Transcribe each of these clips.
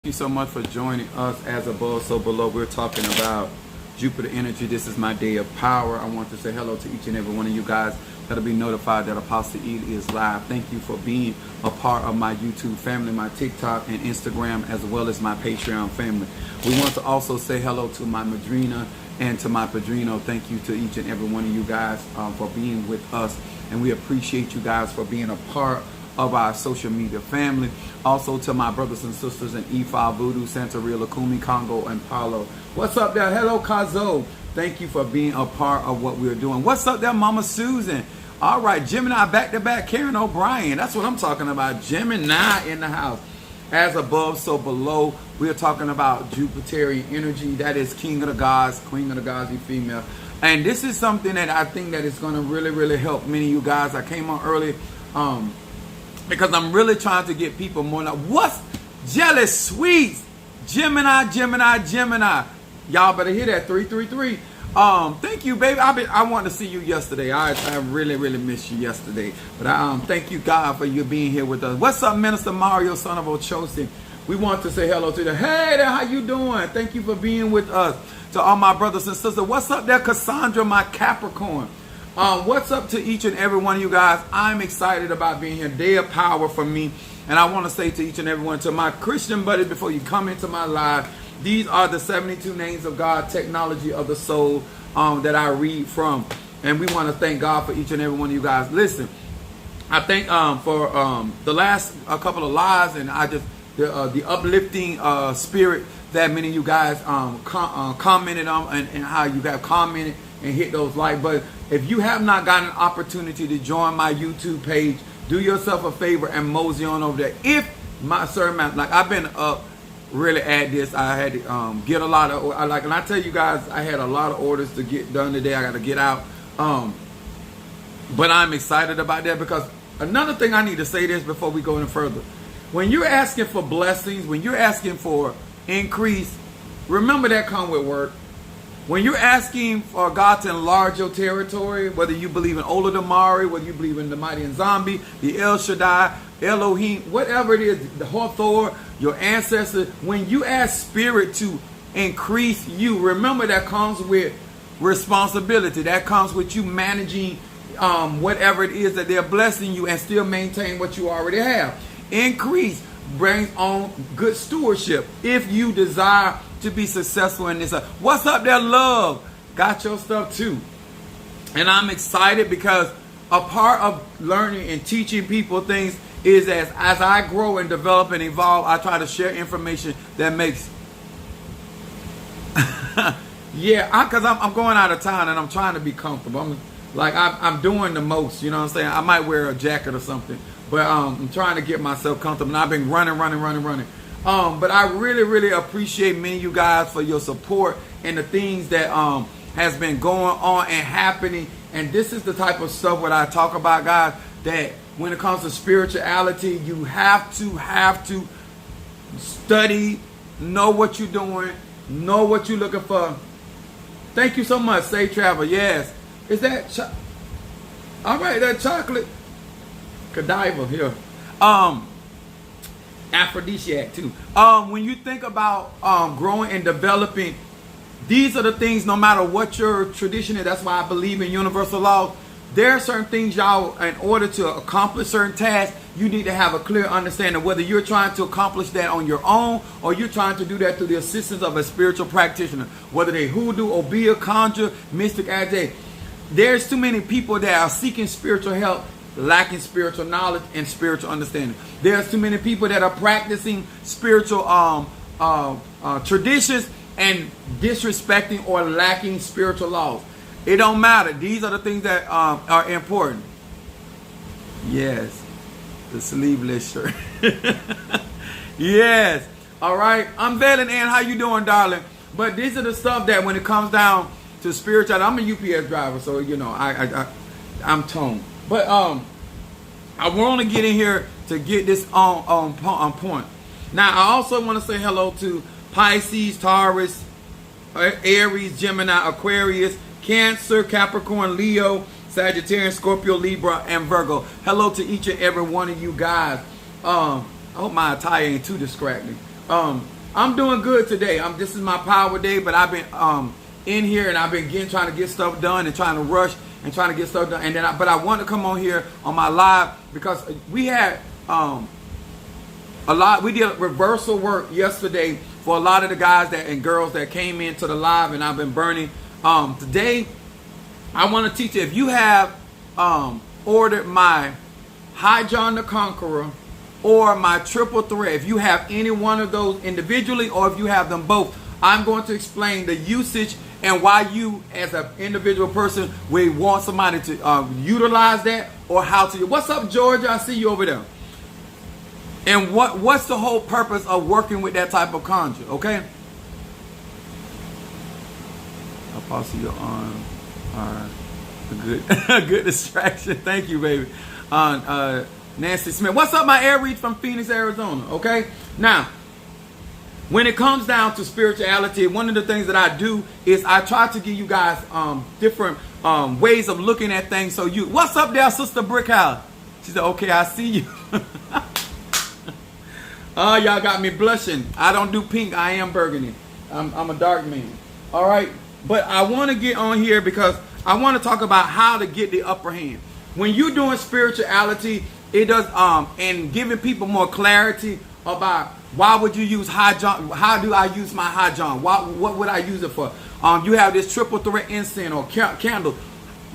You so much for joining us as above, so below. We're talking about Jupiter energy. This is my day of power. I want to say hello to each and every one of you guys that'll be notified that Apostle E is live. Thank you for being a part of my YouTube family, my TikTok and Instagram, as well as my Patreon family. We want to also say hello to my Madrina and to my Padrino. Thank you to each and every one of you guys for being with us, and we appreciate you guys for being a part of our social media family. Also to my brothers and sisters in E5, Voodoo, Santeria, Lukumi, Congo, and Palo. What's up there? Hello, Kazo. Thank you for being a part of what we're doing. What's up there, Mama Susan? All right, Gemini back-to-back, Karen O'Brien. That's what I'm talking about. Gemini in the house. As above, so below. We're talking about Jupiterian energy. That is King of the Gods, Queen of the Gods, you female. And this is something that I think that is going to really help many of you guys. I came on early because I'm really trying to get people more. Now, what's Jealous Sweets? Gemini. Y'all better hear that. 333. Thank you, baby. I wanted to see you yesterday. I really missed you yesterday. But thank you, God, for you being here with us. What's up, Minister Mario, son of Ochosin? We want to say hello to you. Hey there, how you doing? Thank you for being with us. To all my brothers and sisters. What's up there, Cassandra, my Capricorn? What's up to each and every one of you guys? I'm excited about being here. Day of power for me. And I want to say to each and every one, to my Christian buddies, before you come into my live, these are the 72 names of God, technology of the soul, that I read from. And we want to thank God for each and every one of you guys. Listen, I thank for the last couple of lives, and I just the uplifting spirit that many of you guys commented on, and how you have commented and hit those like buttons. If you have not gotten an opportunity to join my YouTube page, do yourself a favor and mosey on over there. If my sermon, like I've been up really at this, I had to get a lot of, and I tell you guys, I had a lot of orders to get done today. I got to get out. But I'm excited about that, because another thing I need to say this before we go any further. When you're asking for blessings, when you're asking for increase, remember that come with work. When you're asking for God to enlarge your territory, whether you believe in Ola Damari, whether you believe in the Mighty and Zombie, the El Shaddai, Elohim, whatever it is, the Hathor, your ancestors, when you ask spirit to increase you, remember that comes with responsibility. That comes with you managing whatever it is that they're blessing you, and still maintain what you already have. Increase brings on good stewardship if you desire to be successful in this. What's up there, love? Got your stuff too. And I'm excited because a part of learning and teaching people things is as I grow and develop and evolve, I try to share information that makes because I'm going out of town and I'm trying to be comfortable. I'm doing the most, you know what I'm saying? I might wear a jacket or something, but I'm trying to get myself comfortable. And I've been running. But I really appreciate many of you guys for your support and the things that has been going on and happening. And this is the type of stuff what I talk about, guys, that when it comes to spirituality, you have to study, know what you're doing, know what you're looking for. Thank you so much, Safe Travel. Yes. Is that all right, that chocolate Godiva here. Aphrodisiac too. When you think about growing and developing, these are the things, no matter what your tradition is. That's why I believe in universal law. There are certain things, y'all, in order to accomplish certain tasks, you need to have a clear understanding whether you're trying to accomplish that on your own or you're trying to do that through the assistance of a spiritual practitioner, whether they hoodoo, obeah, conjure, mystic, adject. There's too many people that are seeking spiritual help, lacking spiritual knowledge and spiritual understanding. There's too many people that are practicing spiritual traditions and disrespecting or lacking spiritual laws. It don't matter. These are the things that are important. Yes, the sleeveless shirt. Yes. All right. I'm Valen Ann. How you doing, darling? But these are the stuff that when it comes down to spirituality, I'm a UPS driver, so you know I'm toned. But I want to get in here to get this on point. Now, I also want to say hello to Pisces, Taurus, Aries, Gemini, Aquarius, Cancer, Capricorn, Leo, Sagittarius, Scorpio, Libra, and Virgo. Hello to each and every one of you guys. I hope my attire ain't too distracting. I'm doing good today. This is my power day, but I've been in here and I've been trying to get stuff done and trying to rush and trying to get stuff done. And then, but I want to come on here on my live because we had we did reversal work yesterday for a lot of the guys and girls that came into the live, and I've been burning. Today, I want to teach you, if you have ordered my High John the Conqueror or my triple threat, if you have any one of those individually or if you have them both, I'm going to explain the usage and why you as an individual person would want somebody to utilize that, or how to. What's up, Georgia? I see you over there. And what's the whole purpose of working with that type of conjure, okay? Apostle, you're on. All right. Good, good distraction. Thank you, baby. Nancy Smith. What's up, my air reach from Phoenix, Arizona, okay? Now, when it comes down to spirituality, one of the things that I do is I try to give you guys different ways of looking at things. So what's up there, Sister Brickhouse? She said, okay, I see you. Oh, y'all got me blushing. I don't do pink. I am burgundy. I'm a dark man. All right. But I want to get on here because I want to talk about how to get the upper hand. When you're doing spirituality, it does and giving people more clarity about why would you use High John? How do I use my High John? What would I use it for? You have this triple threat incense or candle.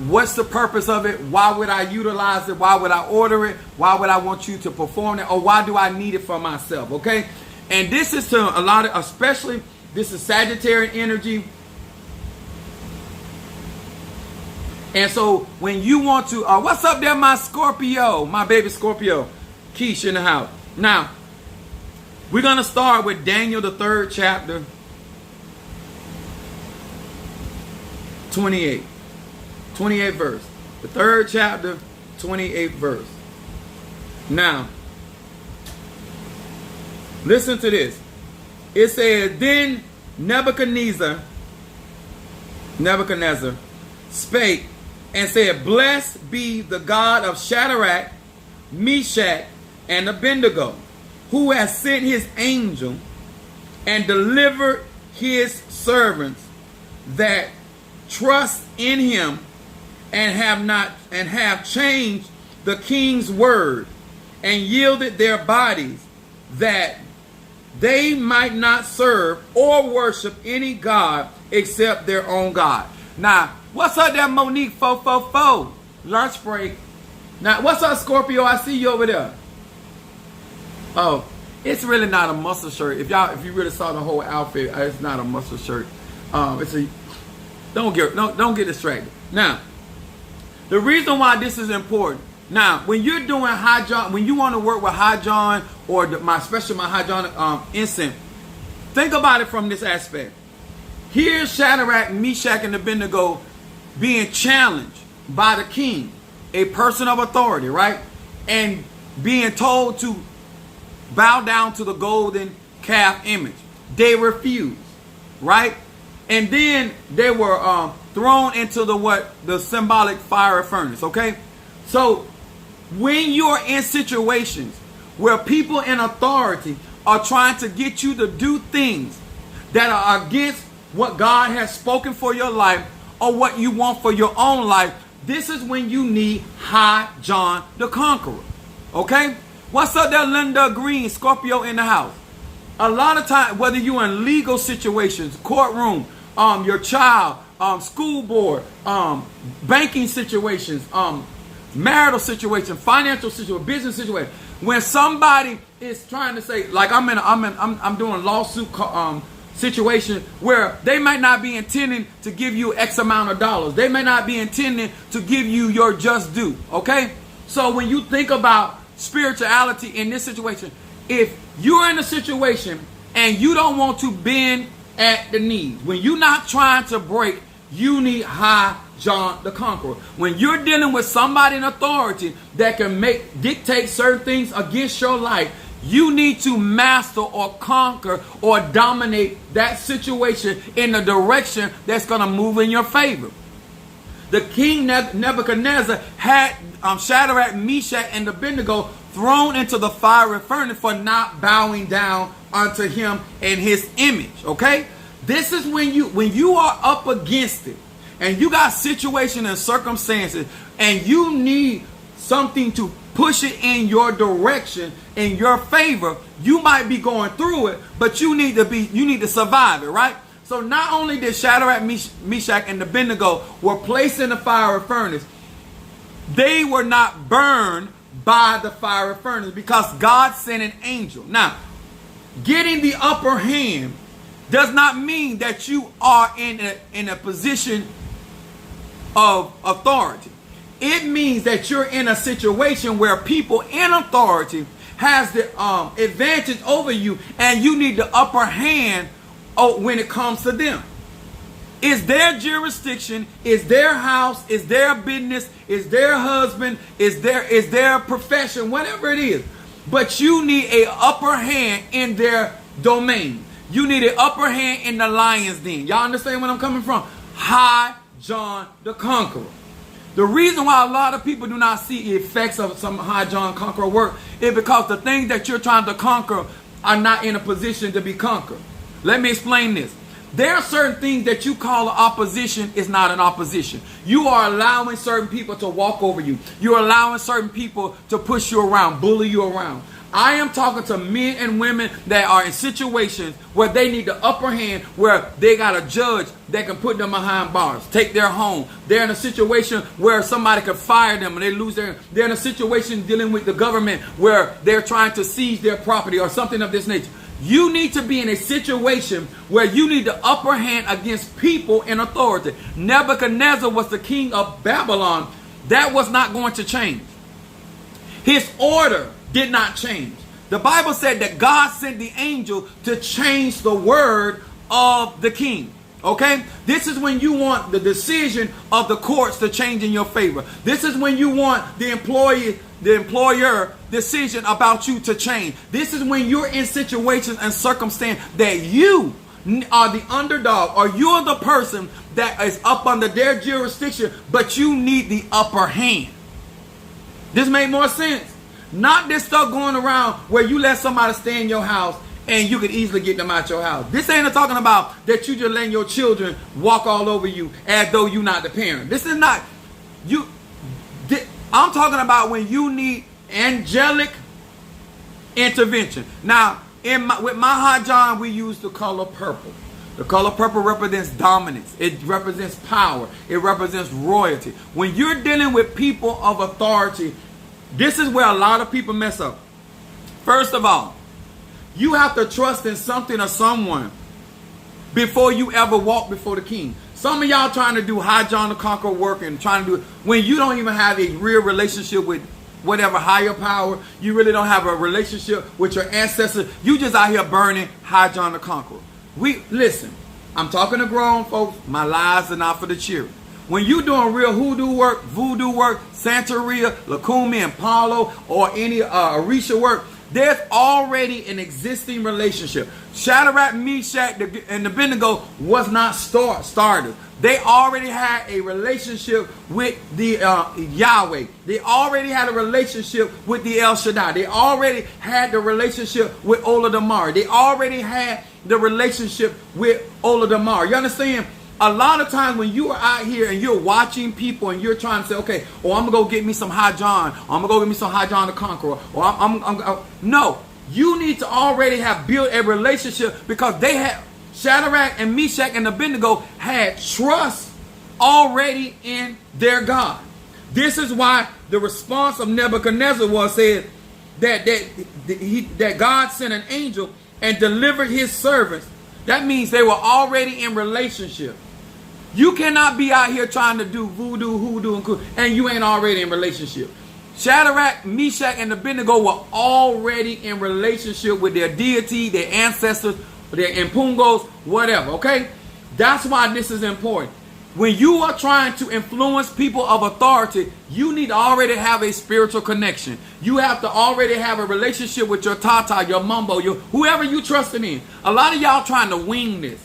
What's the purpose of it? Why would I utilize it? Why would I order it? Why would I want you to perform it? Or why do I need it for myself? Okay? And this is to a lot of, especially, this is Sagittarius energy. And so when you want to, what's up there, my Scorpio? My baby Scorpio. Keish in the house. Now, we're going to start with Daniel, the 3rd chapter, 28. 28th verse. The 3rd chapter, 28th verse. Now, listen to this. It says, then Nebuchadnezzar spake and said, blessed be the God of Shadrach, Meshach, and Abednego, who has sent his angel and delivered his servants that trust in him, and have changed the king's word and yielded their bodies, that they might not serve or worship any god except their own God. Now, what's up there, Monique 444? Lunch break. Now, what's up, Scorpio? I see you over there. Oh, it's really not a muscle shirt. If you really saw the whole outfit, it's not a muscle shirt. Don't get distracted. Now, the reason why this is important. Now, when you're doing High John, when you want to work with High John or especially my High John incense, think about it from this aspect. Here's Shadrach, Meshach, and Abednego being challenged by the king, a person of authority, right? And being told to bow down to the golden calf image. They refused, right? And then they were thrown into the symbolic fire furnace, okay? So when you're in situations where people in authority are trying to get you to do things that are against what God has spoken for your life or what you want for your own life, this is when you need High John the Conqueror, okay? What's up there, Linda Green, Scorpio in the house? A lot of times, whether you're in legal situations, courtroom, your child, school board, banking situations, marital situation, financial situation, business situation. When somebody is trying to say, like I'm doing a lawsuit situation where they might not be intending to give you X amount of dollars. They may not be intending to give you your just due. Okay, so when you think about spirituality in this situation, if you're in a situation and you don't want to bend at the knees, when you're not trying to break, you need High John the Conqueror. When you're dealing with somebody in authority that can dictate certain things against your life, you need to master or conquer or dominate that situation in the direction that's going to move in your favor. The king Nebuchadnezzar had Shadrach, Meshach, and Abednego thrown into the fiery furnace for not bowing down unto him and his image. Okay? This is when you are up against it and you got situations and circumstances and you need something to push it in your direction, in your favor. You might be going through it, but you need to survive it, right? So not only did Shadrach, Meshach, and Abednego were placed in the fiery furnace, they were not burned by the fiery furnace because God sent an angel. Now, getting the upper hand does not mean that you are in a position of authority. It means that you're in a situation where people in authority has the advantage over you, and you need the upper hand when it comes to them. It's their jurisdiction, it's their house, it's their business, it's their husband, it's their profession, whatever it is. But you need an upper hand in their domain. You need an upper hand in the lion's den. Y'all understand where I'm coming from? High John the Conqueror. The reason why a lot of people do not see effects of some High John Conqueror work is because the things that you're trying to conquer are not in a position to be conquered. Let me explain this. There are certain things that you call an opposition is not an opposition. You are allowing certain people to walk over you. You're allowing certain people to push you around, bully you around. I am talking to men and women that are in situations where they need the upper hand, where they got a judge that can put them behind bars, take their home. They're in a situation where somebody could fire them and they lose their... They're in a situation dealing with the government where they're trying to seize their property or something of this nature. You need to be in a situation where you need the upper hand against people in authority. Nebuchadnezzar was the king of Babylon. That was not going to change. His order did not change. The Bible said that God sent the angel to change the word of the king. Okay? This is when you want the decision of the courts to change in your favor. This is when you want the employer decision about you to change. This is when you're in situations and circumstances that you are the underdog, or you're the person that is up under their jurisdiction, but you need the upper hand. This make more sense. Not this stuff going around where you let somebody stay in your house and you could easily get them out your house. This ain't talking about that you just letting your children walk all over you as though you're not the parent. This is not you. I'm talking about when you need angelic intervention. Now, with my High John, we use the color purple. The color purple represents dominance. It represents power. It represents royalty. When you're dealing with people of authority, this is where a lot of people mess up. First of all, you have to trust in something or someone before you ever walk before the king. Some of y'all trying to do High John the Conqueror work and trying to do it when you don't even have a real relationship with whatever higher power. You really don't have a relationship with your ancestors. You just out here burning High John the Conqueror. Listen, I'm talking to grown folks. My lies are not for the children. When you doing real hoodoo work, voodoo work, Santeria, Lukumi, and Paulo, or any Orisha work, there's already an existing relationship. Shadrach, Meshach, and Abednego was not starters. They already had a relationship with the Yahweh. They already had a relationship with the El Shaddai. They already had the relationship with Ola Damar. They already had the relationship with Ola Damar. You understand? A lot of times when you are out here and you're watching people and you're trying to say, okay, I'm going to go get me some High John. Or I'm going to go get me some High John the Conqueror. Or no, you need to already have built a relationship, because they had, Shadrach and Meshach and Abednego had trust already in their God. This is why the response of Nebuchadnezzar was said that God sent an angel and delivered his servants. That means they were already in relationship. You cannot be out here trying to do voodoo, hoodoo, and you ain't already in relationship. Shadrach, Meshach, and Abednego were already in relationship with their deity, their ancestors, their impungos, whatever, okay? That's why this is important. When you are trying to influence people of authority, you need to already have a spiritual connection. You have to already have a relationship with your tata, your mumbo, whoever you trusting in. A lot of y'all trying to wing this.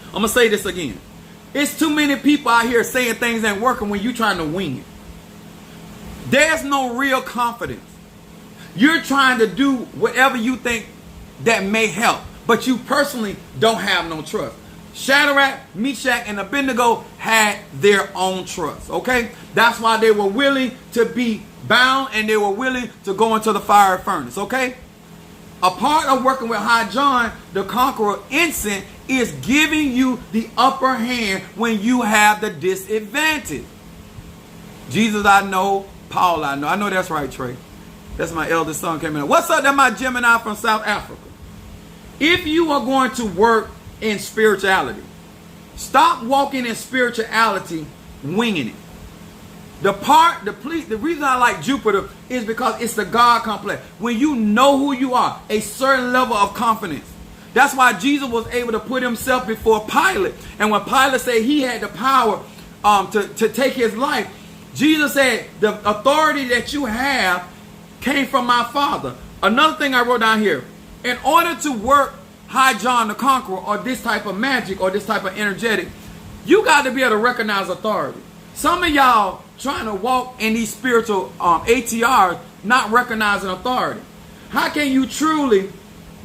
I'm going to say this again. It's too many people out here saying things ain't working when you trying to wing it. There's no real confidence. You're trying to do whatever you think that may help, but you personally don't have no trust. Shadrach, Meshach, and Abednego had their own trust, okay? That's why they were willing to be bound and they were willing to go into the fire furnace, okay? A part of working with High John, the Conqueror Ensign, is giving you the upper hand when you have the disadvantage. Jesus I know, Paul I know. I know that's right, Trey. That's my eldest son came in. What's up? That's my Gemini from South Africa. If you are going to work in spirituality, stop walking in spirituality winging it. The reason I like Jupiter is because it's the God complex. When you know who you are, a certain level of confidence. That's why Jesus was able to put himself before Pilate. And when Pilate said he had the power to take his life, Jesus said, the authority that you have came from my Father. Another thing I wrote down here, in order to work High John the Conqueror or this type of magic or this type of energetic, you got to be able to recognize authority. Some of y'all trying to walk in these spiritual ATRs not recognizing authority. How can you truly,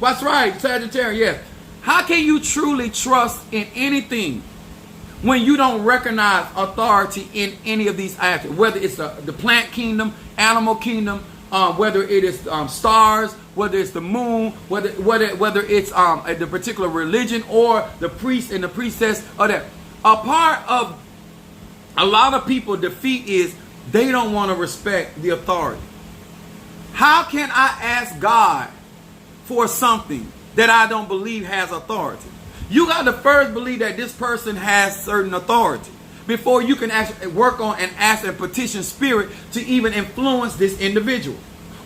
that's right, Sagittarius, yes. How can you truly trust in anything when you don't recognize authority in any of these aspects? Whether it's the plant kingdom, animal kingdom, whether it is stars, whether it's the moon, whether it's the particular religion or the priest and the priestess, or that. A part of a lot of people defeat is they don't want to respect the authority. How can I ask God for something that I don't believe has authority? You got to first believe that this person has certain authority before you can actually work on and ask and petition spirit to even influence this individual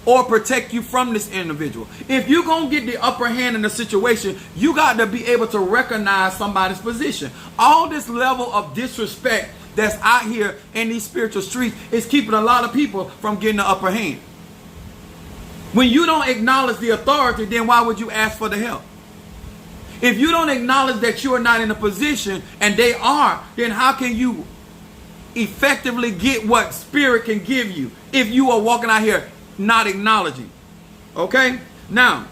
or protect you from this individual. If you're going to get the upper hand in the situation, you got to be able to recognize somebody's position. All this level of disrespect that's out here in these spiritual streets is keeping a lot of people from getting the upper hand. When you don't acknowledge the authority, then why would you ask for the help? If you don't acknowledge that you are not in a position and they are, then how can you effectively get what spirit can give you if you are walking out here not acknowledging? Okay? Now,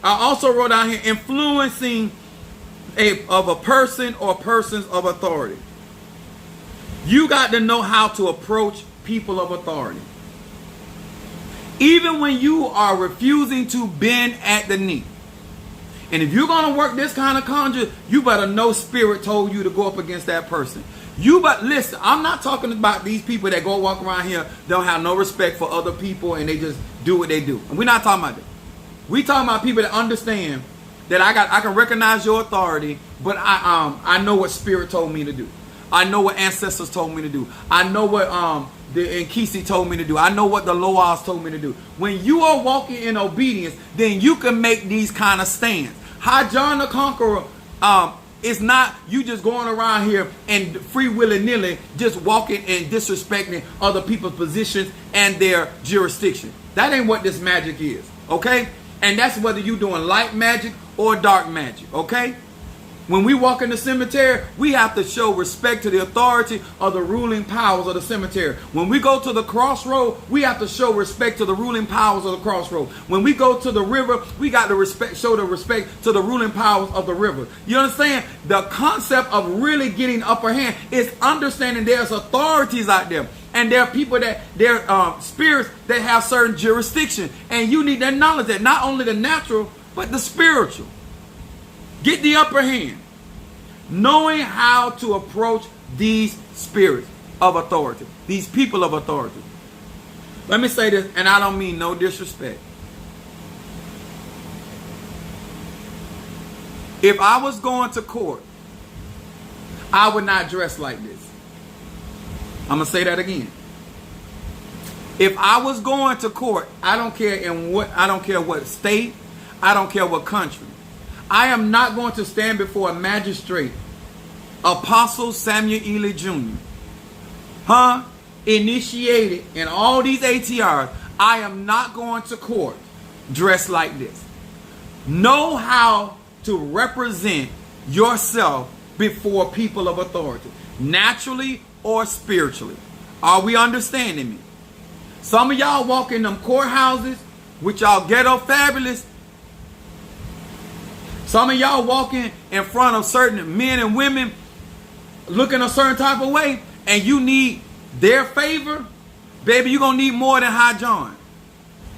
I also wrote down here influencing of a person or persons of authority. You got to know how to approach people of authority. Even when you are refusing to bend at the knee. And if you're going to work this kind of conjure, you better know spirit told you to go up against that person. Listen, I'm not talking about these people that go walk around here, don't have no respect for other people and they just do what they do. And we're not talking about that. We talking about people that understand that I can recognize your authority, but I know what spirit told me to do. I know what ancestors told me to do. I know what the Nkisi told me to do. I know what the Loas told me to do. When you are walking in obedience, then you can make these kind of stands. High John the Conqueror is not you just going around here and free willy-nilly just walking and disrespecting other people's positions and their jurisdiction. That ain't what this magic is, okay? And that's whether you're doing light magic or dark magic, okay? When we walk in the cemetery, we have to show respect to the authority of the ruling powers of the cemetery. When we go to the crossroad, we have to show respect to the ruling powers of the crossroad. When we go to the river, we got to show the respect to the ruling powers of the river. You understand? The concept of really getting upper hand is understanding there's authorities out there. And there are people that, they're spirits that have certain jurisdiction. And you need to acknowledge that, not only the natural, but the spiritual. Get the upper hand. Knowing how to approach these spirits of authority. These people of authority. Let me say this, and I don't mean no disrespect. If I was going to court, I would not dress like this. I'm going to say that again. If I was going to court, I don't care what state, I don't care what country. I am not going to stand before a magistrate, Apostle Samuel Ely Jr. Initiated in all these ATRs. I am not going to court dressed like this. Know how to represent yourself before people of authority, naturally or spiritually. Are we understanding me? Some of y'all walk in them courthouses with y'all ghetto fabulous. Some of y'all walking in front of certain men and women looking a certain type of way, and you need their favor. Baby, you're going to need more than High John.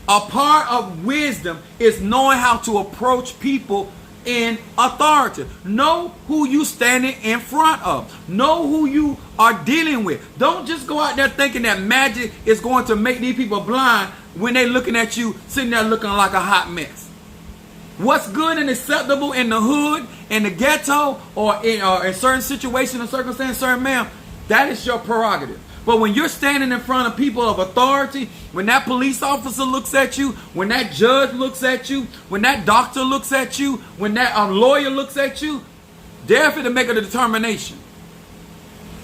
A part of wisdom is knowing how to approach people in authority. Know who you standing in front of. Know who you are dealing with. Don't just go out there thinking that magic is going to make these people blind when they looking at you sitting there looking like a hot mess. What's good and acceptable in the hood, in the ghetto, or in certain situations and circumstances, sir, ma'am, that is your prerogative. But when you're standing in front of people of authority, when that police officer looks at you, when that judge looks at you, when that doctor looks at you, when that lawyer looks at you, they're fit to make a determination.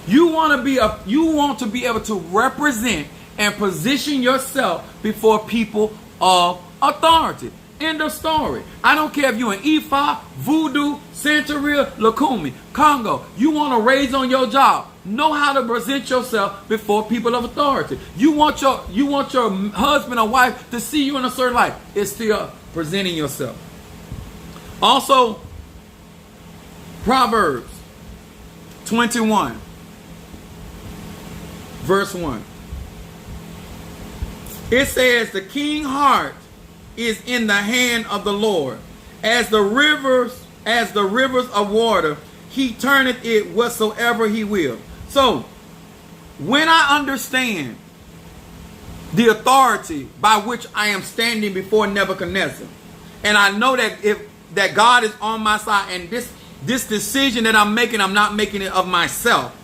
You want to be able to represent and position yourself before people of authority. End of story. I don't care if you're in Ifa, Voodoo, Santeria, Lukumi, Congo. You want to raise on your job. Know how to present yourself before people of authority. You want your husband or wife to see you in a certain light. It's still presenting yourself. Also, Proverbs 21, verse 1. It says, the king's heart is in the hand of the Lord. As the rivers of water, he turneth it whatsoever he will. So, when I understand the authority by which I am standing before Nebuchadnezzar, and I know that God is on my side, and this decision that I'm making, I'm not making it of myself.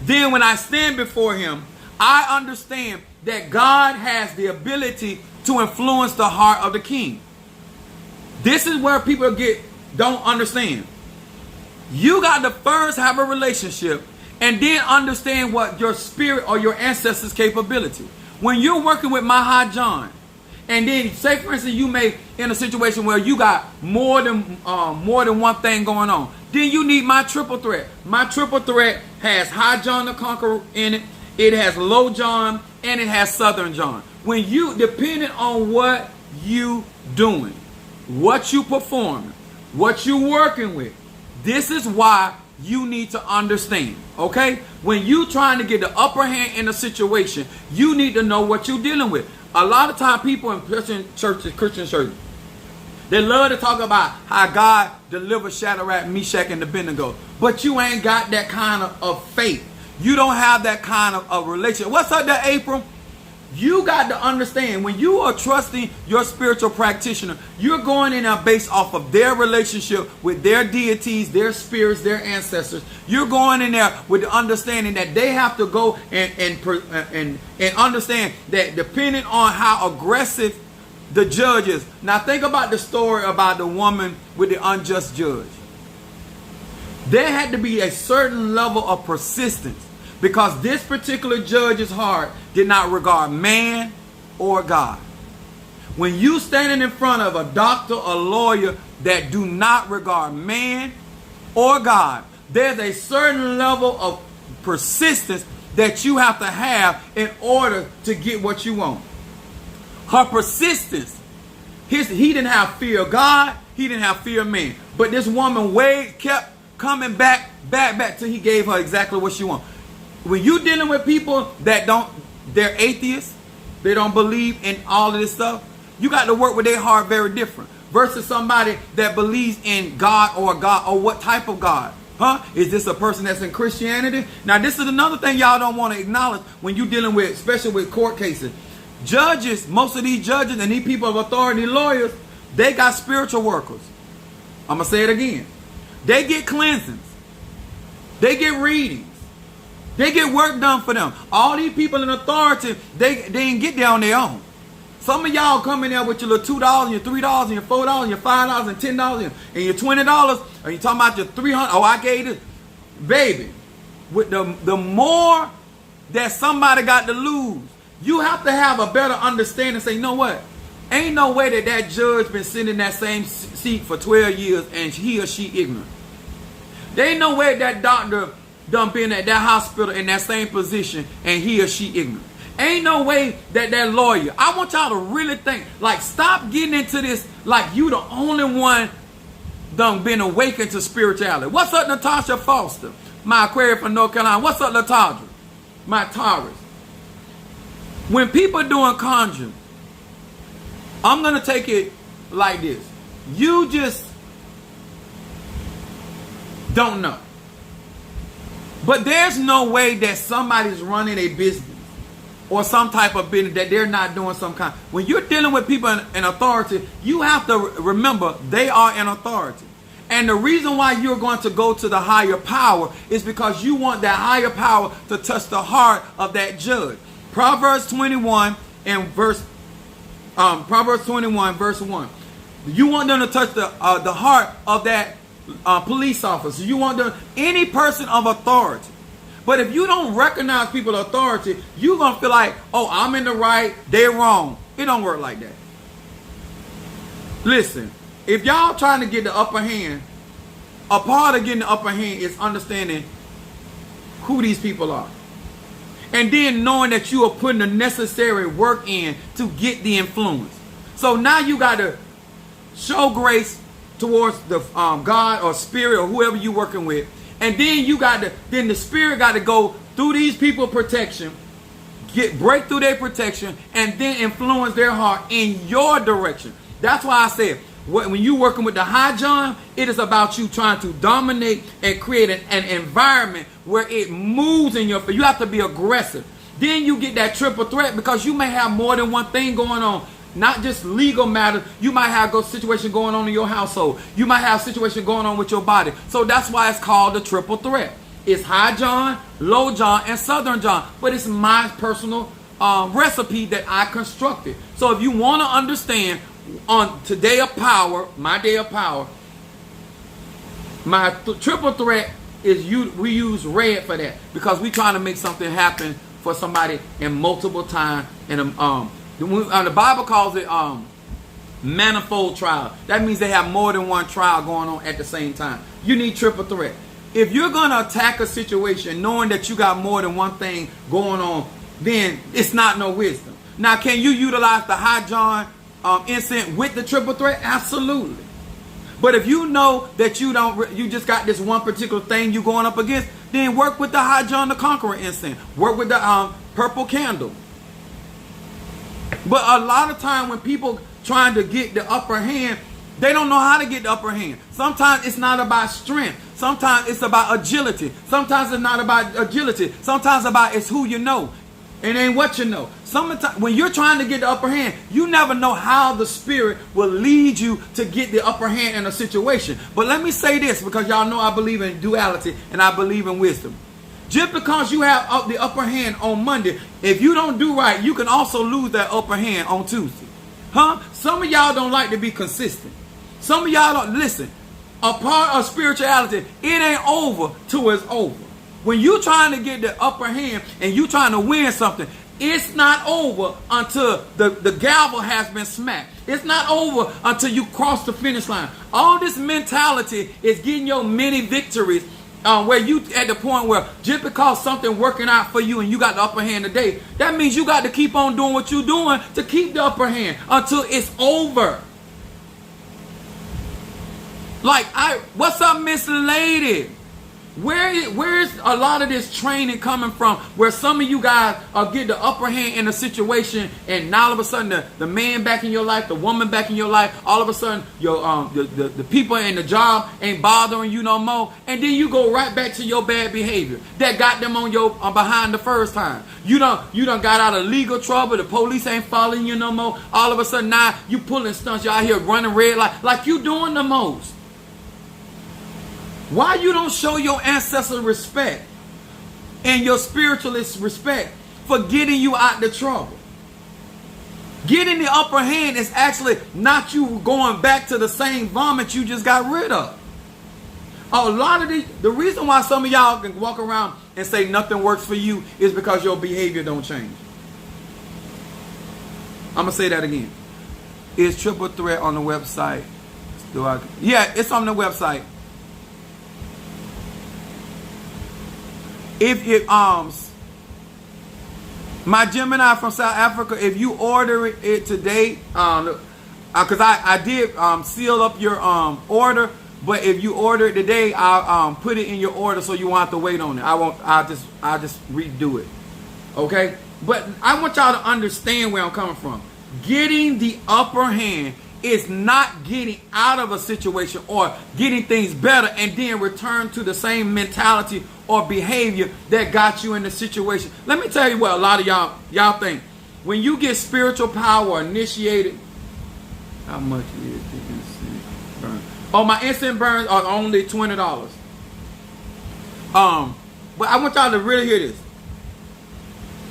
Then when I stand before him, I understand that God has the ability to influence the heart of the king. This is where people don't understand. You got to first have a relationship and then understand what your spirit or your ancestors' capability. When you're working with Maha John, and then say for instance you may in a situation where you got more than one thing going on, then you need my triple threat. My triple threat has High John the Conqueror in it. It has Low John and it has Southern John. When you, depending on what you doing, what you performing, what you working with, this is why you need to understand, okay? When you trying to get the upper hand in a situation, you need to know what you're dealing with. A lot of time people in Christian churches, they love to talk about how God delivered Shadrach, Meshach, and Abednego. But you ain't got that kind of faith. You don't have that kind of relationship. What's up there, April? You got to understand, when you are trusting your spiritual practitioner, you're going in there based off of their relationship with their deities, their spirits, their ancestors. You're going in there with the understanding that they have to go and understand that depending on how aggressive the judge is. Now think about the story about the woman with the unjust judge. There had to be a certain level of persistence, because this particular judge's heart did not regard man or God. When you standing in front of a doctor or lawyer that do not regard man or God, there's a certain level of persistence that you have to have in order to get what you want. Her persistence, he didn't have fear of God, he didn't have fear of man. But this woman kept coming back till he gave her exactly what she wanted. When you dealing with people that they're atheists, they don't believe in all of this stuff, you got to work with their heart very different. Versus somebody that believes in God, or what type of God. Is this a person that's in Christianity? Now this is another thing y'all don't want to acknowledge when you're dealing with, especially with court cases. Judges, most of these judges and these people of authority, lawyers, they got spiritual workers. I'm going to say it again. They get cleansings. They get readings. They get work done for them. All these people in authority, they ain't get there on their own. Some of y'all come in there with your little $2 and your $3 and your $4 and your $5 and $10 and your $20, and you talking about your $300. Oh, I gave it, baby. With the more that somebody got to lose, you have to have a better understanding. Say, you know what? Ain't no way that judge been sitting in that same seat for 12 years and he or she ignorant. There ain't no way that doctor done been at that hospital in that same position and he or she ignorant. Ain't no way that that lawyer. I want y'all to really think. Like, stop getting into this like you the only one done been awakened to spirituality. What's up, Natasha Foster? My Aquarius from North Carolina. What's up, Latadra? My Taurus. When people doing conjuring, I'm going to take it like this. You just don't know. But there's no way that somebody's running a business or some type of business that they're not doing some kind. When you're dealing with people in authority, you have to remember they are in authority. And the reason why you're going to go to the higher power is because you want that higher power to touch the heart of that judge. Proverbs 21 verse 1. You want them to touch the heart of that police officer. You want them, any person of authority. But if you don't recognize people's authority, you're going to feel like, oh, I'm in the right, they're wrong. It don't work like that. Listen, if y'all trying to get the upper hand, a part of getting the upper hand is understanding who these people are. And then knowing that you are putting the necessary work in to get the influence. So now you got to show grace towards the God or spirit or whoever you're working with. And then then the spirit got to go through these people's protection, break through their protection, and then influence their heart in your direction. That's why I said, when you're working with the high John, it is about you trying to dominate and create an environment where it moves in your favor. You have to be aggressive. Then you get that triple threat because you may have more than one thing going on. Not just legal matters. You might have a situation going on in your household. You might have a situation going on with your body. So that's why it's called the triple threat. It's high John, low John, and southern John. But it's my personal recipe that I constructed. So if you want to understand on today of power, my day of power, my triple threat is we use red for that because we're trying to make something happen for somebody in multiple times. And the Bible calls it manifold trial. That means they have more than one trial going on at the same time. You need triple threat. If you're going to attack a situation knowing that you got more than one thing going on, then it's not no wisdom. Now, can you utilize the high John incense with the triple threat? Absolutely. But if you know that you just got this one particular thing you going up against, then work with the high John the Conqueror incense. Work with the purple candle. But a lot of time when people trying to get the upper hand, they don't know how to get the upper hand. Sometimes it's not about strength. Sometimes it's about agility. Sometimes it's not about agility. Sometimes it's who you know. It ain't what you know. Sometimes when you're trying to get the upper hand, you never know how the spirit will lead you to get the upper hand in a situation. But let me say this, because y'all know I believe in duality and I believe in wisdom. Just because you have the upper hand on Monday, if you don't do right, you can also lose that upper hand on Tuesday. Some of y'all don't like to be consistent. Some of y'all don't listen. A part of spirituality, it ain't over till it's over. When you're trying to get the upper hand and you trying to win something, it's not over until the gavel has been smacked. It's not over until you cross the finish line. All this mentality is getting your many victories where you at the point where just because something working out for you and you got the upper hand today, that means you got to keep on doing what you're doing to keep the upper hand until it's over. Like, what's up, Miss Lady? Where's a lot of this training coming from where some of you guys get the upper hand in a situation and now all of a sudden the man back in your life, the woman back in your life, all of a sudden your the people in the job ain't bothering you no more, and then you go right back to your bad behavior that got them on your behind the first time. You done got out of legal trouble, the police ain't following you no more. All of a sudden now you pulling stunts, you out here running red light like you doing the most. Why you don't show your ancestors respect and your spiritualist respect for getting you out the trouble? Getting the upper hand is actually not you going back to the same vomit you just got rid of. A lot of the reason why some of y'all can walk around and say nothing works for you is because your behavior don't change. I'm going to say that again. Is Triple Threat on the website? Yeah, it's on the website. If My Gemini from South Africa, if you order it today, because I did seal up your order, but if you order it today, I'll put it in your order so you won't have to wait on it. I'll just redo it. Okay? But I want y'all to understand where I'm coming from. Getting the upper hand is not getting out of a situation or getting things better and then return to the same mentality or behavior that got you in the situation. Let me tell you what a lot of y'all think. When you get spiritual power initiated, how much is the incense burn? Oh, my incense burns are only $20. But I want y'all to really hear this.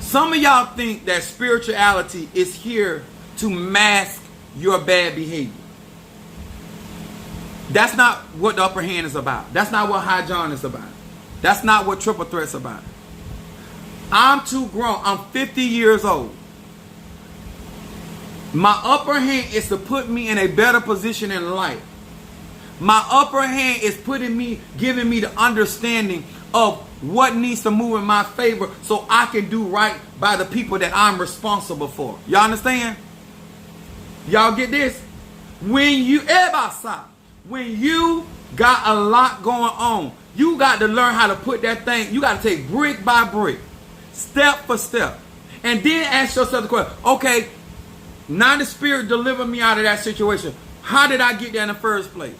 Some of y'all think that spirituality is here to mask your bad behavior. That's not what the upper hand is about. That's not what High John is about. That's not what Triple Threat's about. I'm too grown. I'm 50 years old. My upper hand is to put me in a better position in life. My upper hand is giving me the understanding of what needs to move in my favor so I can do right by the people that I'm responsible for. Y'all understand? Y'all get this? When you got a lot going on, you got to learn how to put that thing, you got to take brick by brick, step for step. And then ask yourself the question, okay, now the Spirit delivered me out of that situation. How did I get there in the first place?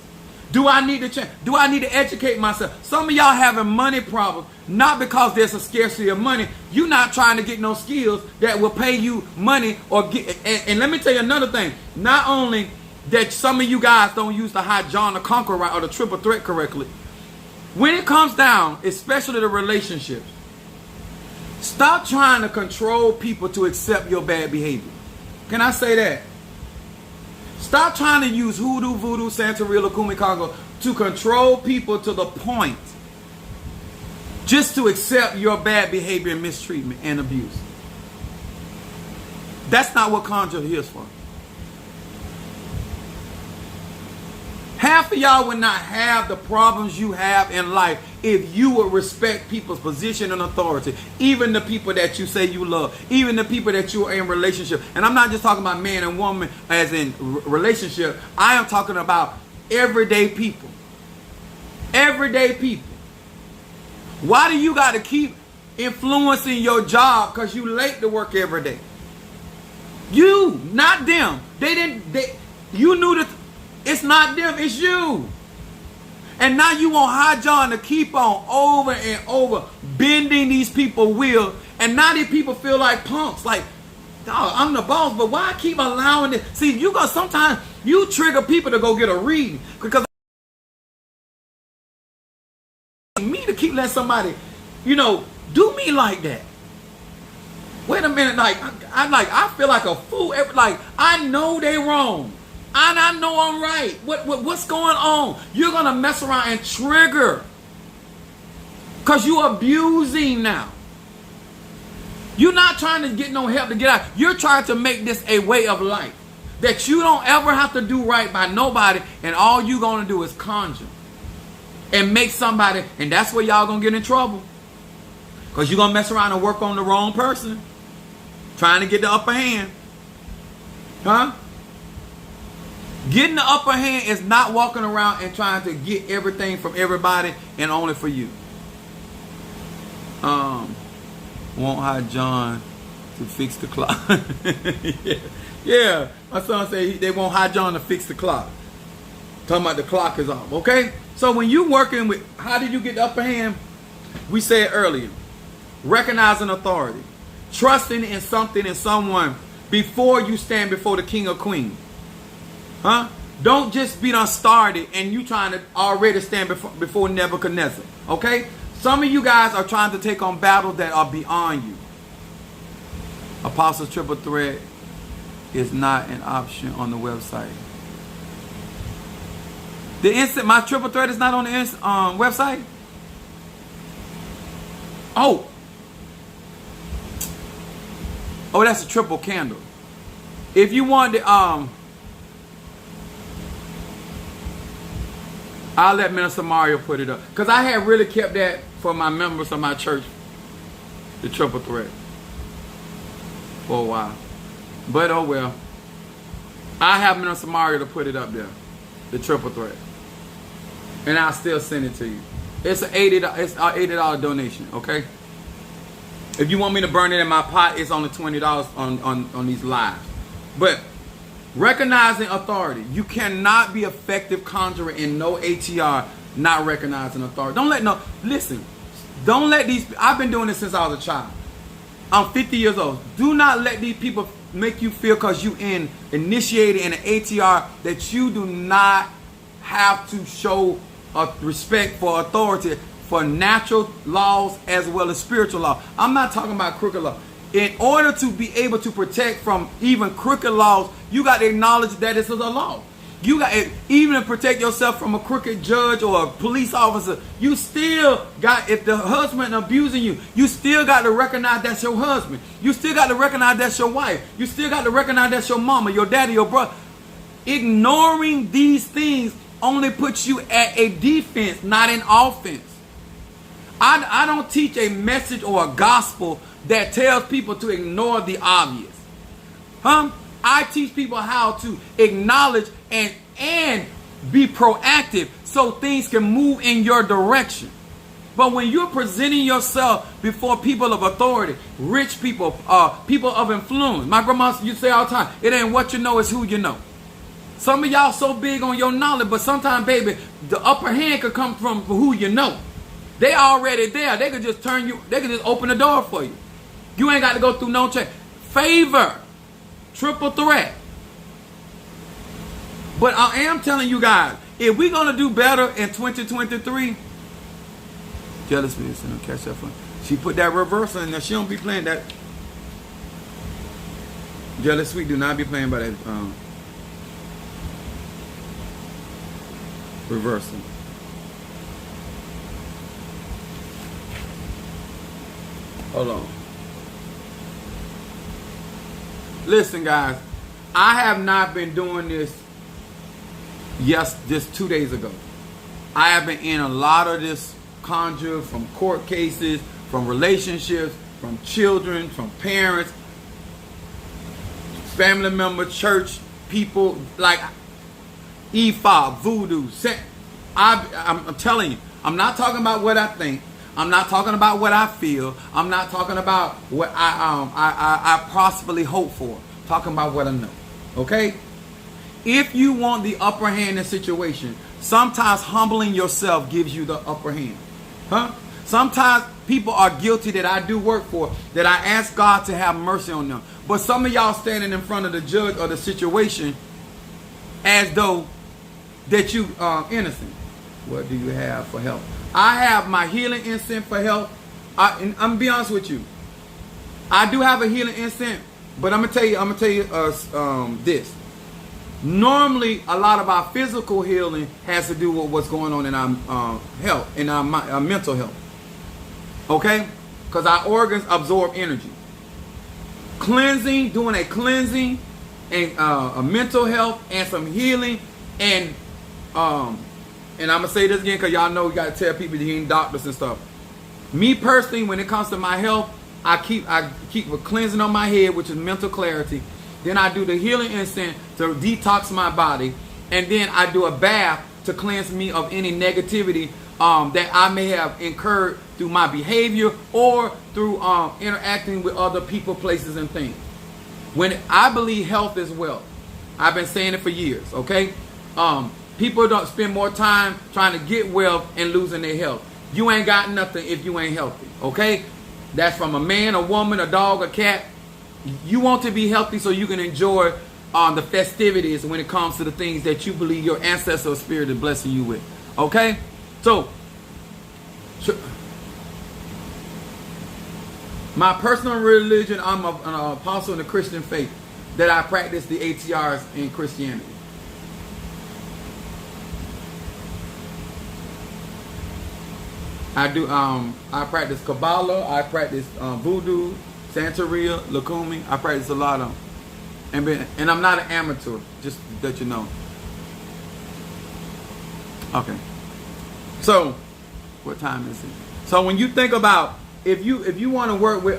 Do I need to change? Do I need to educate myself? Some of y'all having money problems, not because there's a scarcity of money. You're not trying to get no skills that will pay you money or get. And let me tell you another thing. Not only that some of you guys don't use the High John, the Conqueror, right, or the Triple Threat correctly. When it comes down, especially the relationships, stop trying to control people to accept your bad behavior. Can I say that? Stop trying to use hoodoo, voodoo, Santeria, Lukumi, Congo to control people to the point just to accept your bad behavior and mistreatment and abuse. That's not what Conjure here is for. Half of y'all would not have the problems you have in life if you would respect people's position and authority. Even the people that you say you love. Even the people that you are in relationship. And I'm not just talking about man and woman as in relationship. I am talking about everyday people. Everyday people. Why do you got to keep influencing your job because you late to work every day? You, not them. You knew that. It's not them, it's you. And now you want High John to keep on over and over bending these people's will. And now these people feel like punks. Like, dog, I'm the boss, but why keep allowing it? See, sometimes you trigger people to go get a reading. Because me to keep letting somebody, do me like that. Wait a minute, I feel like a fool. Like, I know they wrong. And I know I'm right. What's going on? You're going to mess around and trigger. Because you're abusing now. You're not trying to get no help to get out. You're trying to make this a way of life. That you don't ever have to do right by nobody. And all you're going to do is conjure. And make somebody. And that's where y'all going to get in trouble. Because you're going to mess around and work on the wrong person. Trying to get the upper hand. Huh? Getting the upper hand is not walking around and trying to get everything from everybody and only for you. Want High John to fix the clock. yeah. My son said they want High John to fix the clock. Talking about the clock is off. Okay? So when you working with, how did you get the upper hand? We said earlier. Recognizing authority. Trusting in something and someone before you stand before the king or queen. Huh? Don't just be done started and you trying to already stand before Nebuchadnezzar. Okay? Some of you guys are trying to take on battles that are beyond you. Apostles Triple Threat is not an option on the website. My Triple Threat is not on the website? Oh, that's a triple candle. If you want the I'll let Minister Mario put it up. Because I had really kept that for my members of my church. The Triple Threat. for a while. But oh well. I have Minister Mario to put it up there. The triple threat. And I'll still send it to you. It's an $80 donation, okay? If you want me to burn it in my pot, it's only $20 on these lives. But recognizing authority. You cannot be effective conjurer in no ATR not recognizing authority. Don't let these, I've been doing this since I was a child. I'm 50 years old. Do not let these people make you feel because you initiated in an ATR that you do not have to show respect for authority for natural laws as well as spiritual law. I'm not talking about crooked law. In order to be able to protect from even crooked laws, you got to acknowledge that it's a law. You got even to protect yourself from a crooked judge or a police officer. You still got, if the husband abusing you, you still got to recognize that's your husband. You still got to recognize that's your wife. You still got to recognize that's your mama, your daddy, your brother. Ignoring these things only puts you at a defense, not an offense. I don't teach a message or a gospel that tells people to ignore the obvious. I teach people how to acknowledge and be proactive so things can move in your direction. But when you're presenting yourself before people of authority, rich people, people of influence, my grandma used to say all the time, it ain't what you know, it's who you know. Some of y'all so big on your knowledge, but sometimes, baby, the upper hand could come from who you know. They already there. They could just they could just open the door for you. You ain't got to go through no check. Favor. Triple threat. But I am telling you guys, if we're going to do better in 2023, Jealous me, so catch that one. She put that reversal in there. She don't be playing that. Jealous Sweet do not be playing by that reversal. Hold on. Listen, guys, I have not been doing this just 2 days ago. I have been in a lot of this conjure from court cases, from relationships, from children, from parents, family members, church people, like Ifa, voodoo. I'm telling you, I'm not talking about what I think. I'm not talking about what I feel. I'm not talking about what I possibly hope for. I'm talking about what I know. Okay? If you want the upper hand in a situation, sometimes humbling yourself gives you the upper hand. Sometimes people are guilty that I do work for, that I ask God to have mercy on them. But some of y'all standing in front of the judge or the situation as though that you are innocent. What do you have for help? I have my healing incense for help. I'm gonna be honest with you. I do have a healing incense, but I'm gonna tell you this. Normally, a lot of our physical healing has to do with what's going on in our health, in our mental health. Okay? Because our organs absorb energy. Cleansing, doing a cleansing, and a mental health, and some healing, and I'm going to say this again because y'all know you got to tell people you ain't doctors and stuff. Me personally, when it comes to my health, I keep a cleansing on my head, which is mental clarity. Then I do the healing incense to detox my body. And then I do a bath to cleanse me of any negativity that I may have incurred through my behavior or through interacting with other people, places, and things. When I believe health is wealth. I've been saying it for years, okay? People don't spend more time trying to get wealth and losing their health. You ain't got nothing if you ain't healthy, okay? That's from a man, a woman, a dog, a cat. You want to be healthy so you can enjoy the festivities when it comes to the things that you believe your ancestral spirit is blessing you with, okay? So, my personal religion, I'm an apostle in the Christian faith, that I practice the ATRs in Christianity. I do. I practice Kabbalah. I practice Voodoo, Santeria, Lukumi. I practice a lot of them, and I'm not an amateur. Just that you know. Okay. So, what time is it? So when you think about if you want to work with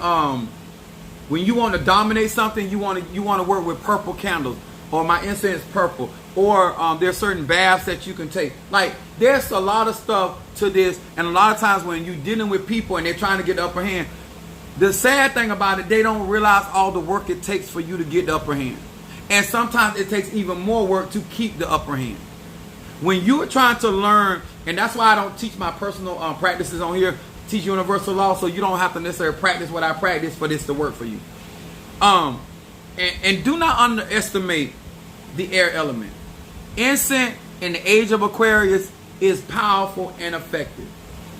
When you want to dominate something, you want to work with purple candles, or my incense purple, or there's certain baths that you can take. Like, there's a lot of stuff to this, and a lot of times when you're dealing with people and they're trying to get the upper hand, the sad thing about it, they don't realize all the work it takes for you to get the upper hand. And sometimes it takes even more work to keep the upper hand. When you're trying to learn, and that's why I don't teach my personal practices on here, teach universal law, so you don't have to necessarily practice what I practice for this to work for you. And do not underestimate the air element. Incense in the age of Aquarius is powerful and effective.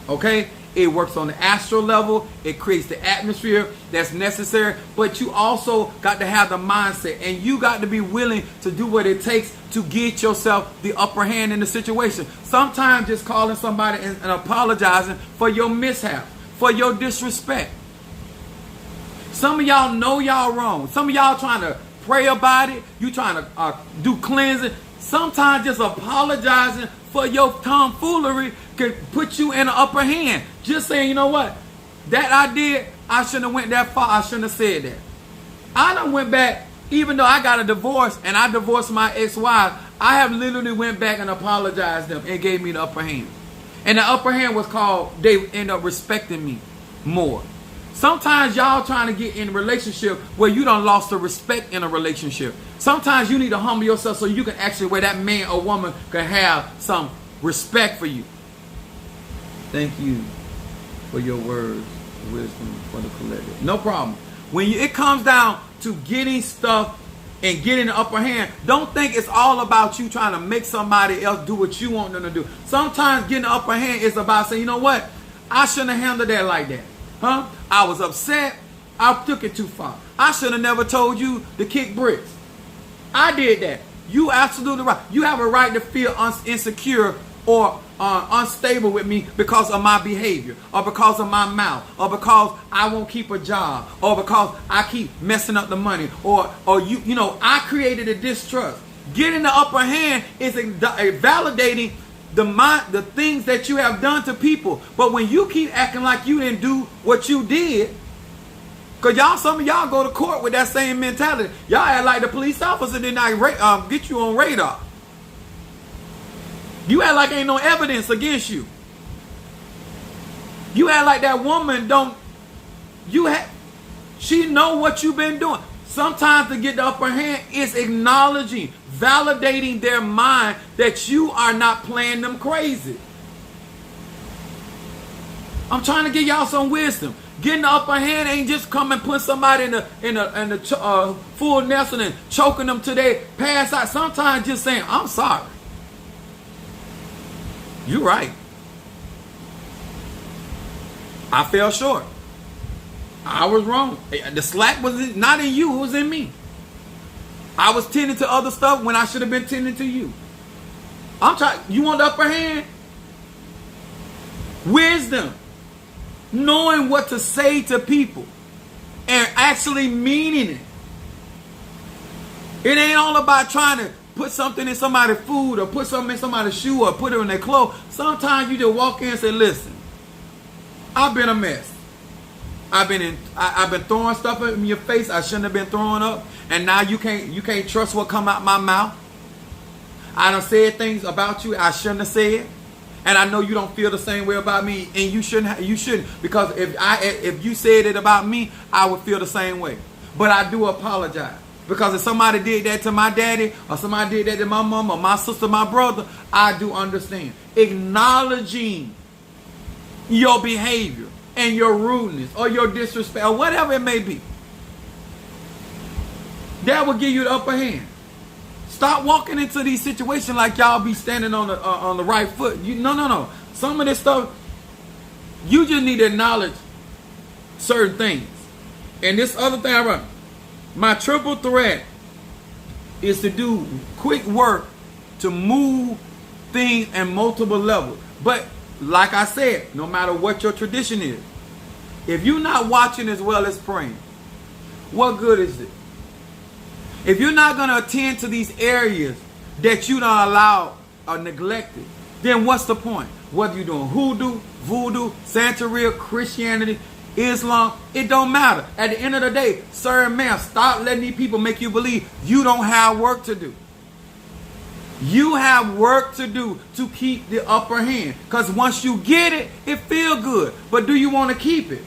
Okay? It works on the astral level. It creates the atmosphere that's necessary. But you also got to have the mindset. And you got to be willing to do what it takes to get yourself the upper hand in the situation. Sometimes just calling somebody and apologizing for your mishap, for your disrespect. Some of y'all know y'all wrong. Some of y'all trying to pray about it. You trying to do cleansing. Sometimes just apologizing for your tomfoolery could put you in an upper hand. Just saying, you know what? That I did, I shouldn't have went that far. I shouldn't have said that. I done went back, even though I got a divorce and I divorced my ex-wife, I have literally went back and apologized them and gave me the upper hand. And the upper hand was called, they end up respecting me more. Sometimes y'all trying to get in a relationship where you done lost the respect in a relationship. Sometimes you need to humble yourself so you can actually, where that man or woman can have some respect for you. Thank you for your words, wisdom for the collective. No problem. When it comes down to getting stuff and getting the upper hand, don't think it's all about you trying to make somebody else do what you want them to do. Sometimes getting the upper hand is about saying, you know what? I shouldn't have handled that like that. Huh? I was upset. I took it too far. I should have never told you to kick bricks. I did that. You absolutely right. You have a right to feel insecure or unstable with me because of my behavior, or because of my mouth, or because I won't keep a job, or because I keep messing up the money, or you know, I created a distrust. Getting the upper hand is validating the things that you have done to people. But when you keep acting like you didn't do what you did, because some of y'all go to court with that same mentality. Y'all act like the police officer did not get you on radar. You act like ain't no evidence against you. You act like that woman she know what you've been doing. Sometimes to get the upper hand is acknowledging, validating their mind that you are not playing them crazy. I'm trying to give y'all some wisdom. Getting the upper hand ain't just come and put somebody in the full nesting and choking them till they pass out. Sometimes just saying, I'm sorry. You're right. I fell short. I was wrong. The slack was not in you, it was in me. I was tending to other stuff when I should have been tending to you. You want the upper hand? Wisdom. Knowing what to say to people and actually meaning it. It ain't all about trying to put something in somebody's food or put something in somebody's shoe or put it in their clothes. Sometimes you just walk in and say, listen, I've been a mess. I've been throwing stuff in your face I shouldn't have been throwing up, and now you can't trust what come out my mouth. I done said things about you I shouldn't have said. And I know you don't feel the same way about me, and you shouldn't, because if you said it about me, I would feel the same way. But I do apologize, because if somebody did that to my daddy, or somebody did that to my mom, or my sister, my brother, I do understand. Acknowledging your behavior and your rudeness or your disrespect or whatever it may be, that will give you the upper hand. Stop walking into these situations like y'all be standing on the right foot. No. Some of this stuff, you just need to acknowledge certain things. And this other thing I wrote, my triple threat is to do quick work to move things in multiple levels. But like I said, no matter what your tradition is, if you're not watching as well as praying, what good is it? If you're not going to attend to these areas that you don't allow or neglected, then what's the point? Whether you're doing hoodoo, voodoo, Santeria, Christianity, Islam, it don't matter. At the end of the day, sir and ma'am, stop letting these people make you believe you don't have work to do. You have work to do to keep the upper hand. Because once you get it, it feels good. But do you want to keep it?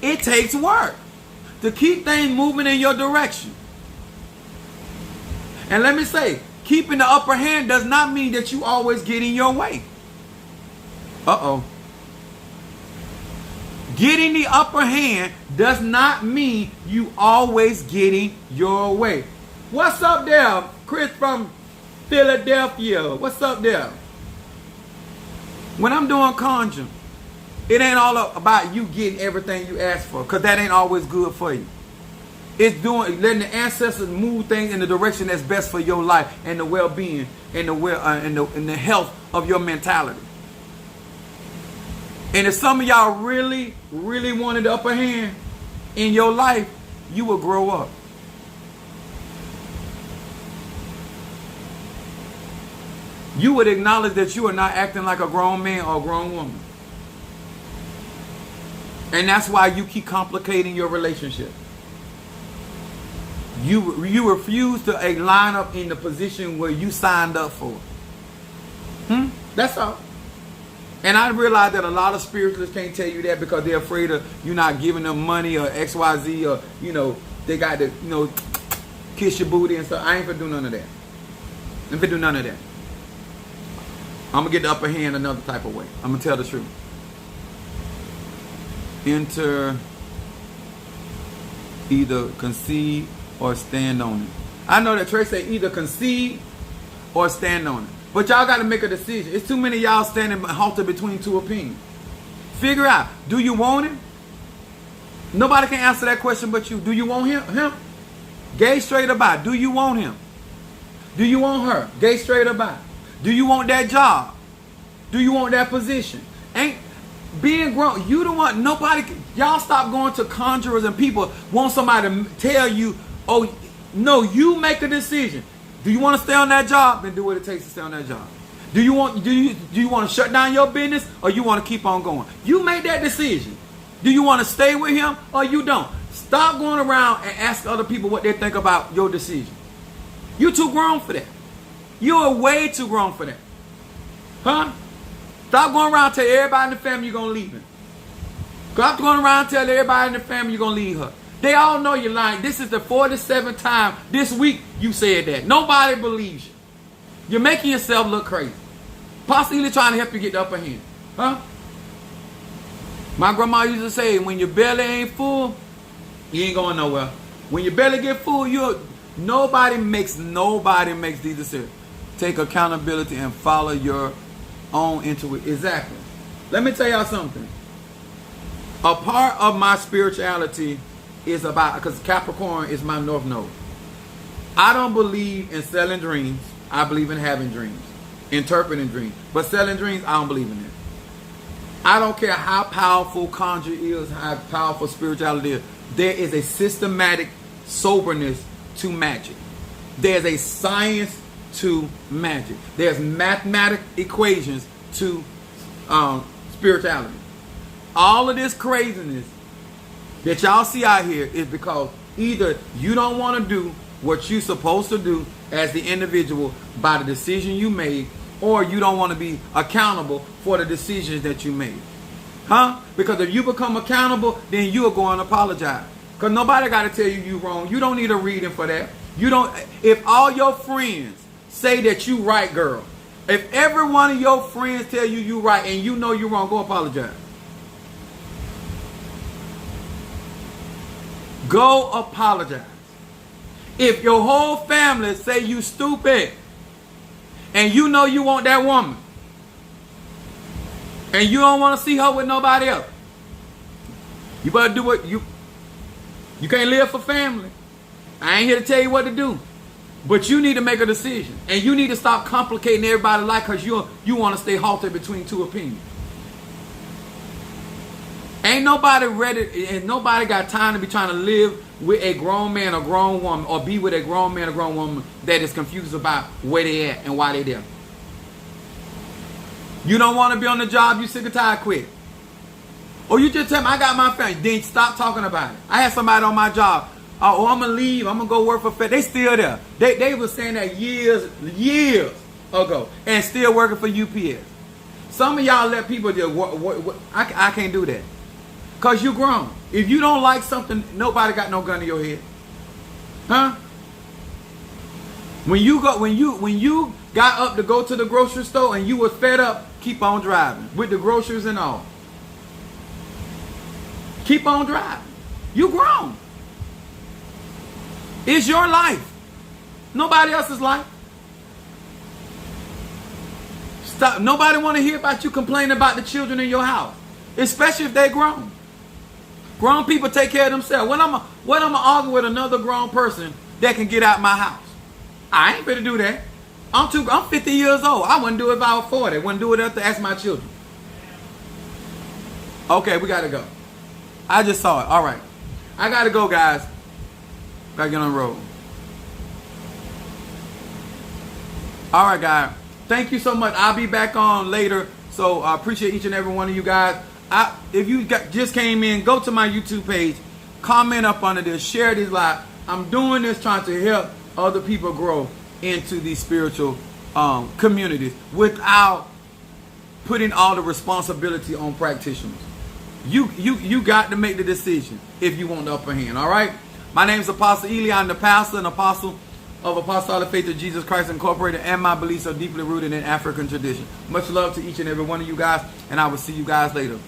It takes work to keep things moving in your direction. And let me say, keeping the upper hand does not mean that you always get in your way. Uh-oh. Getting the upper hand does not mean you always getting your way. What's up there? Chris from Philadelphia. What's up there? When I'm doing conjuring, it ain't all about you getting everything you ask for, because that ain't always good for you. It's letting the ancestors move things in the direction that's best for your life and the well-being and the health of your mentality. And if some of y'all really, really wanted the upper hand in your life, you will grow up. You would acknowledge that you are not acting like a grown man or a grown woman. And that's why you keep complicating your relationship. You refuse to line up in the position where you signed up for. That's all. And I realize that a lot of spiritualists can't tell you that because they're afraid of you not giving them money or XYZ, or, they got to, kiss your booty and stuff. I ain't finna do none of that. I'm finna do none of that. I'm going to get the upper hand another type of way. I'm going to tell the truth. Enter, either concede or stand on it. I know that Trey say either concede or stand on it. But y'all got to make a decision. It's too many of y'all standing halted between two opinions. Figure out, do you want him? Nobody can answer that question but you. Do you want him? Gay, straight or bi. Do you want him? Do you want her? Gay, straight or bi. Do you want that job? Do you want that position? Ain't being grown. You don't want nobody. Y'all stop going to conjurers and people want somebody to tell you, oh, no, you make a decision. Do you want to stay on that job? Then do what it takes to stay on that job. Do you want to shut down your business or you want to keep on going? You make that decision. Do you want to stay with him or you don't? Stop going around and ask other people what they think about your decision. You're too grown for that. You are way too grown for that. Huh? Stop going around telling everybody in the family you're going to leave him. Stop going around telling everybody in the family you're going to leave her. They all know you're lying. This is the 47th time this week you said that. Nobody believes you. You're making yourself look crazy. Possibly trying to help you get the upper hand. Huh? My grandma used to say, when your belly ain't full, you ain't going nowhere. When your belly get full, nobody makes these decisions. Take accountability and follow your own intuition. Exactly. Let me tell y'all something. A part of my spirituality is about, because Capricorn is my north node. I don't believe in selling dreams. I believe in having dreams, interpreting dreams. But selling dreams, I don't believe in it. I don't care how powerful conjure is, how powerful spirituality is. There is a systematic soberness to magic. There's a science to magic. There's mathematical equations to spirituality. All of this craziness that y'all see out here is because either you don't want to do what you're supposed to do as the individual by the decision you made, or you don't want to be accountable for the decisions that you made. Huh? Because if you become accountable, then you'll go and apologize. Because nobody got to tell you you're wrong. You don't need a reading for that. You don't. If all your friends say that you right, girl, if every one of your friends tell you you right and you know you're wrong, go apologize. Go apologize. If your whole family say you stupid and you know you want that woman and you don't want to see her with nobody else, you better do what you can't live for family. I ain't here to tell you what to do, but you need to make a decision, and you need to stop complicating everybody's life because you want to stay halted between two opinions. Ain't nobody ready, and nobody got time to be trying to live with a grown man or grown woman, or be with a grown man or grown woman that is confused about where they at and why they there. You don't want to be on the job you sick or tired, quit. Or you just tell me, I got my family. Then stop talking about it. I had somebody on my job. Oh, I'm going to leave. I'm going to go work for FedEx. They still there. They were saying that years ago. And still working for UPS. Some of y'all let people just I can't do that. Because you grown. If you don't like something, nobody got no gun in your head. Huh? When you got up to go to the grocery store and you was fed up, keep on driving. With the groceries and all. Keep on driving. You grown. It's your life. Nobody else's life. Stop. Nobody want to hear about you complaining about the children in your house. Especially if they grown. Grown people take care of themselves. What I'm gonna argue with another grown person that can get out my house? I ain't finna do that. I'm 50 years old. I wouldn't do it if I was 40. Wouldn't do it if to ask my children. Okay, we gotta go. I just saw it. All right. I gotta go, guys. Gotta get on the road. All right, guys. Thank you so much. I'll be back on later. So I appreciate each and every one of you guys. If you just came in, go to my YouTube page. Comment up under this. Share this live. I'm doing this trying to help other people grow into these spiritual communities without putting all the responsibility on practitioners. You got to make the decision if you want the upper hand. All right. My name is Apostle Ely. I'm the pastor and apostle of Apostolic Faith of Jesus Christ Incorporated, and my beliefs are deeply rooted in African tradition. Much love to each and every one of you guys, and I will see you guys later.